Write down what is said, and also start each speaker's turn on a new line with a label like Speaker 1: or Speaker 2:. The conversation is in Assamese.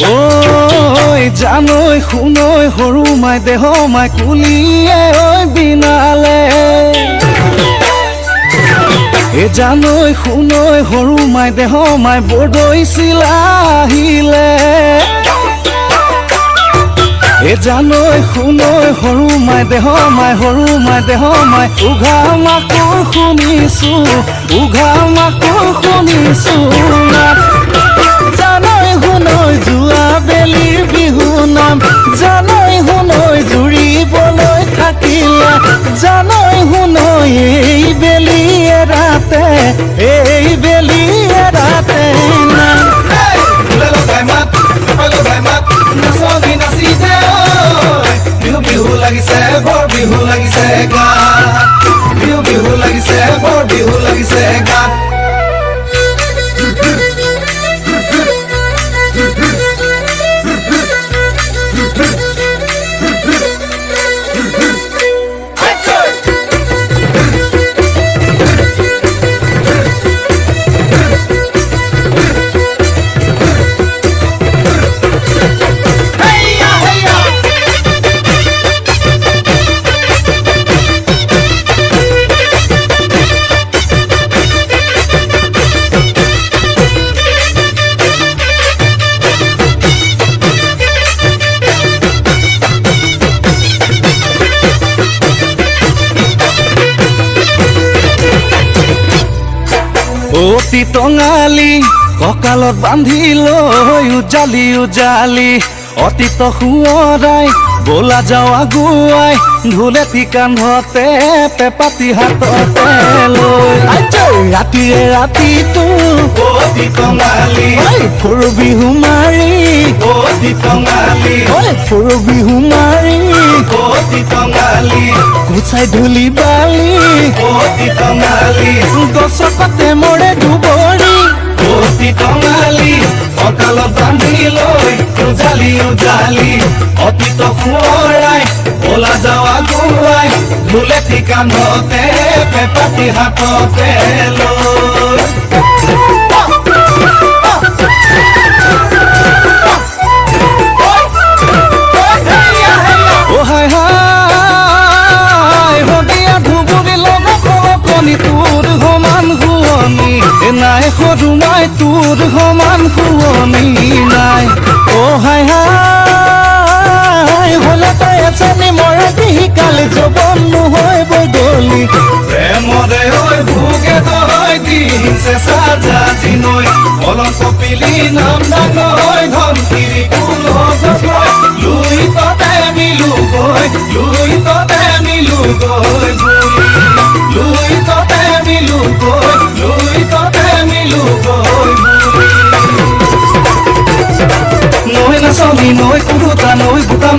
Speaker 1: ঐ জানৈ শুনৈ সৰু মাই দেহ মাই কুলিয়ে ঐ বিনালে এ জানৈ শুনৈ সৰু মাই দেহ মাই বৰদৈ চিলা আহিলে এ জানৈ শুনৈ সৰু মাই দেহ মাই উঘা মাকুৰ শুনিছো জানৈ শুনৈ যোৱা বেলিৰ বিহু নাম জানৈ শুনৈ জুৰিবলৈ থাকিলে জানৈ শুনৈ এই বেলি এৰাতে নাম
Speaker 2: বিহু লাগিছে বৰ বিহু লাগিছে গাত বিহু লাগিছে বৰ বিহু লাগিছে গাত
Speaker 1: অতি টঙালি কঁকালত বান্ধি লৈ উজালি অতীত সোঁৱৰাই বোলা যাওঁ আগুৱাই ঢোলেটি কান্ধতে পেপাতি হাততে লৈ ৰাতিৰে ৰাতিটো
Speaker 2: অতি টঙালি
Speaker 1: সৰু বিহু মাৰি
Speaker 2: অতি টঙালি
Speaker 1: সৰু বিহু মাৰি
Speaker 2: অতি টঙালি
Speaker 1: গুচাই ধূলি বালি
Speaker 2: অতি টঙালি
Speaker 1: গছকতে মৰে দুবৰি
Speaker 2: অতি টঙালি কঁকালত বান্ধি লৈ উজালি অতীত সোঁৱৰাই বোলা যাওঁ আগুৱাই ঢোলেটি কান্ধতে পেপাতি হাততে লৈ তোৰ সমান শুৱনি নাই সৰু মাই তোৰ সমান শুৱনি নাই হাই হলে তাই এজনী মৰাতি শিকালি যৌৱন নহয় বদলি প্ৰেমৰে ঐ ভোগে তই দিন চেঁচা জাতি নৈ অলপ কপিলি নাম ডাঙৰ ধনকিৰি কুল লুই ততে মিলো গৈ লুই ততে মিলো গৈ লুই ততে মিলো গৈ লুই ততে মিলো গৈ নৈ নাচনি নৈ কুৰুতা নৈ বুটাম